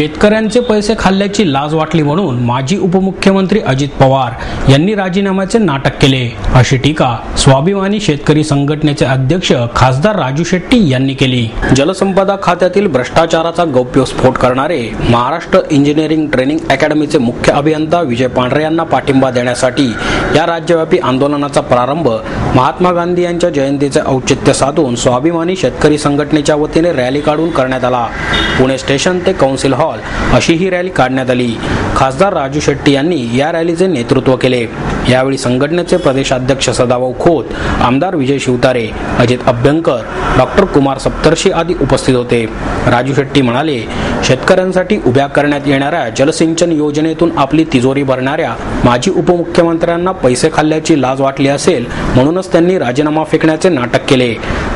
शेतकऱ्यांचे पैसे खाल्ल्याची लाज वाटली म्हणून माजी उपमुख्यमंत्री अजित पवार यांनी राजीनाम्याचे नाटक केले, अशी टीका स्वाभिमानी शेतकरी संघटनेचे अध्यक्ष खासदार राजू शेट्टी यांनी केली। जलसंपदा खात्यातील भ्रष्टाचाराचा गौप्यस्फोट करणारे महाराष्ट्र इंजिनिअरिंग ट्रेनिंग अकॅडमीचे मुख्य अभियंता विजय पांढरे यांना पाठिंबा देण्यासाठी या राज्यव्यापी आंदोलनाचा प्रारंभ महात्मा गांधी यांच्या जयंतीचे औचित्य साधून स्वाभिमानी शेतकरी संघटनेच्या वतीने रॅली काढून करण्यात आला। पुणे स्टेशन ते कौन्सिल हॉल अशी ही रॅली काढण्यात आली। खासदार राजू शेट्टी यांनी या रॅलीचे नेतृत्व केले। यावेळी संघटनेचे प्रदेशाध्यक्ष सदाभाऊ खोत, आमदार विजय शिवतारे, अजित अभ्यंकर, डॉक्टर कुमार सप्तर्षी आदी उपस्थित होते। राजू शेट्टी म्हणाले, शेतकऱ्यांसाठी उभ्या करण्यात येणाऱ्या जलसिंचन योजनेतून आपली तिजोरी भरणाऱ्या माजी उपमुख्यमंत्र्यांना पैसे खाल्ल्याची लाज वाटली असेल, म्हणूनच त्यांनी राजीनामा फेकण्याचे नाटक केले।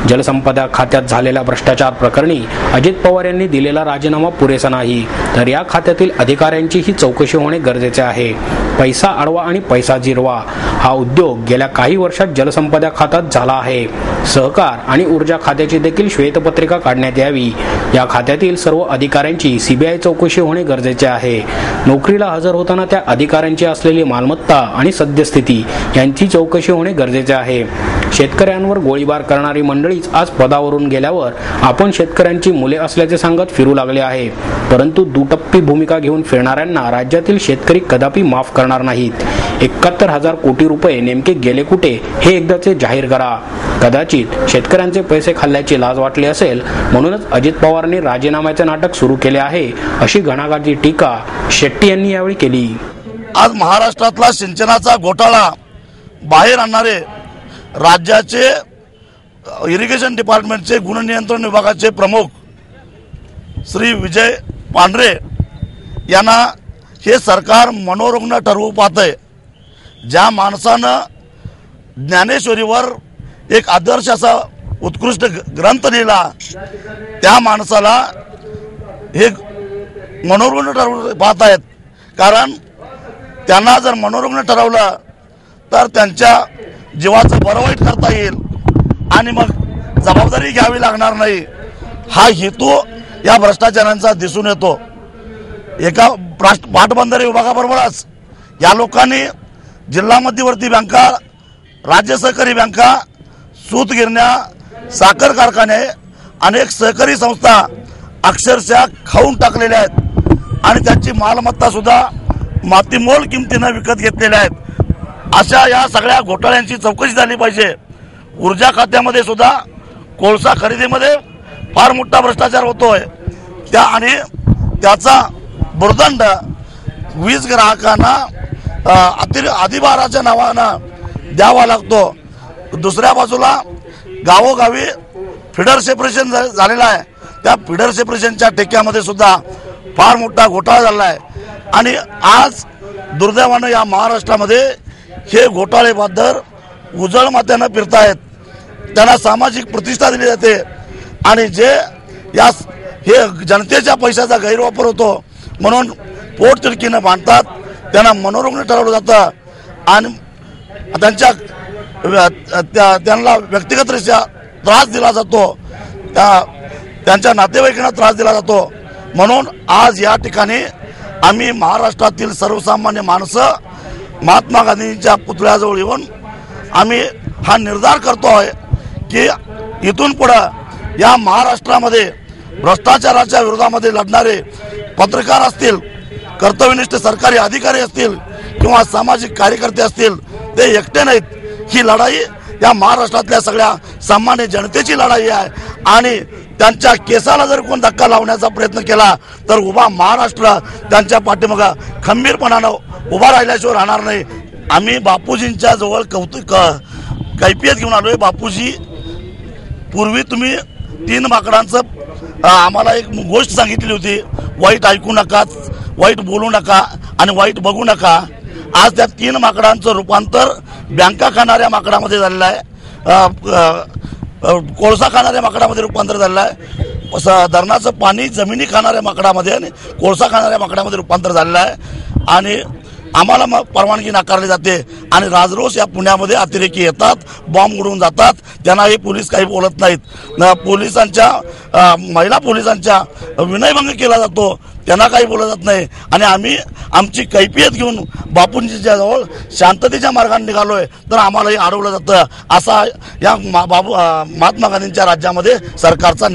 जलसंपदा खात्यात झालेल्या भ्रष्टाचार प्रकरणी अजित पवार यांनी दिलेला राजीनामा पुरेसा नाही, तर या खात्यातील अधिकाऱ्यांचीही चौकशी होणे गरजेचे आहे। पैसा अडवा आणि पैसा जिरवा हा उद्योग गेल्या काही वर्षात जलसंपदा खात्यात झाला आहे। सहकार आणि ऊर्जा खात्याची देखील श्वेतपत्रिका काढण्यात यावी। या खात्यातील सर्व अधिकाऱ्यांची सीबीआय चौकशी होणे गरजेचे आहे। नोकरीला हजर होताना त्या अधिकाऱ्यांची असलेली मालमत्ता आणि सद्यस्थिती यांची चौकशी होणे गरजेचे आहे। शेतकऱ्यांवर गोळीबार करणारी मंडळीच आज पदावरून गेल्यावर आपण शेतकऱ्यांची मुले असल्याचे सांगत फिरू लागले आहे, परंतु दुटप्पी भूमिका घेऊन फिरणाऱ्यांना राज्यातील शेतकरी कदापि माफ करणार नाहीत। 71,000 कोटी रुपये नेमके गेले कुठे हे एकदाचे जाहीर करा। कदाचित शेतकऱ्यांचे पैसे खाल्ल्याची लाज वाटली असेल, म्हणूनच अजित पवारांनी राजीनाम्याचे नाटक सुरू केले आहे, अशी घणाघाती टीका शेट्टी यांनी यावेळी केली। आज महाराष्ट्रातला सिंचनाचा घोटाळा बाहेर आणणारे राज्याचे इरिगेशन डिपार्टमेंटचे गुणनियंत्रण विभागाचे प्रमुख श्री विजय पांढरे यांना हे सरकार मनोरुग्ण ठरवू पाहतंय। ज्या माणसानं ज्ञानेश्वरीवर एक आदर्श असा उत्कृष्ट ग्रंथ लिहिला, त्या माणसाला हे मनोरुग्ण ठरवू पाहत आहेत। कारण त्यांना जर मनोरुग्ण ठरवलं तर त्यांच्या जीवाचं बरं वाईट करता येईल आणि मग जबाबदारी घ्यावी लागणार नाही, हा हेतू या भ्रष्टाचारांचा दिसून येतो। एका पाटबंधारे विभागाबरोबरच या लोकांनी जिल्हा मध्यवर्ती बँका, राज्य सहकारी बँका, सूतगिरण्या, साखर कारखाने, अनेक सहकारी संस्था अक्षरशः खाऊन टाकलेल्या आहेत आणि त्यांची मालमत्ता सुद्धा मातीमोल किमतीनं विकत घेतलेल्या आहेत। अशा या सगळ्या घोटाळ्यांची चौकशी झाली पाहिजे। ऊर्जा खात्यामध्ये सुद्धा कोळसा खरेदीमध्ये फार मोठा भ्रष्टाचार होतोय, आणि त्याचा भुर्दंड वीज ग्राहकांना अधिभाराच्या नावानं द्यावा लागतो। दुसऱ्या बाजूला गावोगावी फिडर सेपरेशन झालेलं आहे, त्या फिडर सेपरेशनच्या ठेक्यामध्ये सुद्धा फार मोठा घोटाळा झाला आहे आणि आज दुर्दैवानं या महाराष्ट्रामध्ये हे घोटाळे बहादर उजळ माथ्यानं फिरतायत। त्यांना सामाजिक प्रतिष्ठा दिली जाते आणि जे हे जनतेच्या पैशाचा गैरवापर होतो म्हणून पोट तिडकीनं बांधतात, त्यांना मनोरुग्ण ठरवलं जातं आणि त्यांना व्यक्तिगतरित्या त्रास दिला जातो, त्यांच्या नातेवाईकांना त्रास दिला जातो। म्हणून आज या ठिकाणी आम्ही महाराष्ट्रातील सर्वसामान्य माणसं महात्मा गांधींच्या पुतळ्याजवळ येऊन आम्ही हा निर्धार करतो आहे की इथून पुढे या महाराष्ट्रामध्ये भ्रष्टाचाराच्या विरोधामध्ये लढणारे पत्रकार असतील, कर्तव्यनिष्ठ सरकारी अधिकारी असतील किंवा सामाजिक कार्यकर्ते असतील, ते एकटे नाहीत। ही लढाई या महाराष्ट्रातल्या सगळ्या सामान्य जनतेची लढाई आहे आणि त्यांच्या केसाला जर कोण धक्का लावण्याचा प्रयत्न केला तर उभा महाराष्ट्र त्यांच्या पाठीमागे खंबीरपणानं उभा राहिल्याशिवाय राहणार नाही। आम्ही बापूजींच्या जवळ कैफियत घेऊन आलोय। बापूजी, पूर्वी तुम्ही 3 माकडांचं आम्हाला एक गोष्ट सांगितली होती, वाईट ऐकू नका, वाईट बोलू नका आणि वाईट बघू नका। आज त्या 3 माकडांचं रूपांतर बँका खाणाऱ्या माकडामध्ये झालेलं आहे, कोळसा खाणाऱ्या माकडामध्ये रूपांतर झालेलं आहे, धरणाचं पाणी जमिनी खाणाऱ्या माकडामध्ये आणि कोळसा खाणाऱ्या माकडामध्ये रूपांतर झालेलं आहे आणि आम्हाला मग परवानगी नाकारली जाते आणि राजरोस या पुण्यामध्ये अतिरेकी येतात, बॉम्ब उडवून जातात, त्यांना हे पोलीस काही बोलत नाहीत। पोलिसांच्या महिला पोलिसांच्या विनयभंग केला जातो, त्यांना काही बोललं जात नाही आणि आम्ही आमची कैफियत घेऊन बापूंजीच्या जवळ शांततेच्या मार्गाने निघालोय तर आम्हालाही अडवलं जातं असा या महात्मा गांधींच्या राज्यामध्ये सरकारचा